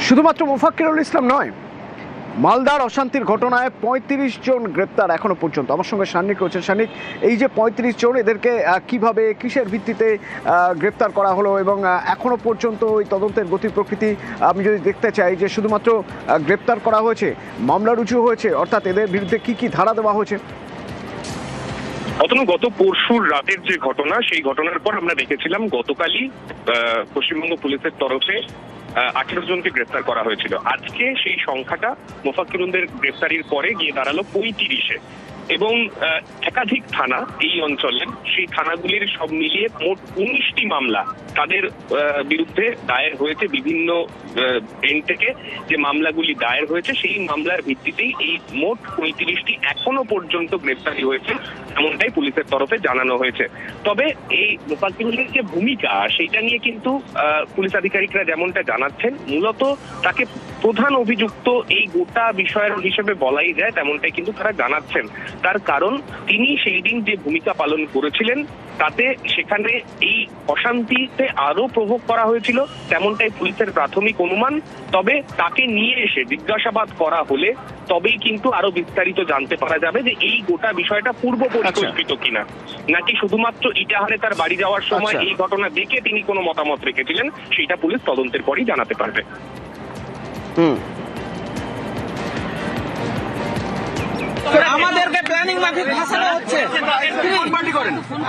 শুধুমাত্র মোফাক্কিরুল ইসলাম নয়, মালদার অশান্তির ঘটনায় ৩৫ জন গ্রেপ্তার এখনো পর্যন্ত। আমার সঙ্গে সান্নিক রয়েছেন। সান্নিক, এই যে ৩৫ জন, এদেরকে কিভাবে, কিসের ভিত্তিতে গ্রেপ্তার করা হলো এবং এখনো পর্যন্ত ওই তদন্তের গতি প্রকৃতি আমি যদি দেখতে চাই, যে শুধুমাত্র গ্রেপ্তার করা হয়েছে, মামলা রুজু হয়েছে, অর্থাৎ এদের বিরুদ্ধে কি কি ধারা দেওয়া হয়েছে? গত পরশুর রাতের যে ঘটনা, সেই ঘটনার পর আমরা দেখেছিলাম গতকালই পশ্চিমবঙ্গ পুলিশের তরফে 18 জনকে গ্রেফতার করা হয়েছিল। আজকে সেই সংখ্যাটা মোফাক্কিরুলদের গ্রেফতারির পরে গিয়ে দাঁড়ালো 35-এ এবং একাধিক থানা এই অঞ্চলের, সেই থানাগুলির সব মিলিয়ে মোট 19টি মামলা তাদের বিরুদ্ধে দায়ের হয়েছে। বিভিন্ন এন্ড থেকে যে মামলাগুলি দায়ের হয়েছে, সেই মামলার ভিত্তিতেই এই মোট 35টি এখনো পর্যন্ত গ্রেফতারি হয়েছে, এমনটাই পুলিশের তরফে জানানো হয়েছে। তবে এই মোফাক্কিরুলের যে ভূমিকা, সেইটা নিয়ে কিন্তু পুলিশ আধিকারিকরা যেমনটা জানাচ্ছেন, মূলত তাকে প্রধান অভিযুক্ত এই গোটা বিষয়ের হিসেবে বলাই যায়, তেমনটাই কিন্তু তারা জানাচ্ছেন। তার কারণ, তিনি সেই দিন যে ভূমিকা পালন করেছিলেন, তাতে সেখানে এই অশান্তিতে আরো প্রভোগ করা হয়েছিল, তেমনটাই পুলিশের প্রাথমিক অনুমান। তবে তাকে নিয়ে এসে জিজ্ঞাসাবাদ করা হলে তবেই কিন্তু আরো বিস্তারিত জানতে পারা যাবে যে এই গোটা বিষয়টা পূর্ব পরিকল্পিত কিনা, নাকি শুধুমাত্র ইটাহারে তার বাড়ি যাওয়ার সময় এই ঘটনা দেখে তিনি কোনো মতামত রেখেছিলেন, সেটা পুলিশ তদন্তের পরই জানাতে পারবে। আমাদেরকে প্ল্যানিং মাফিক ভাষাটা হচ্ছে।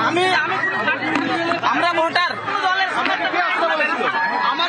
আমি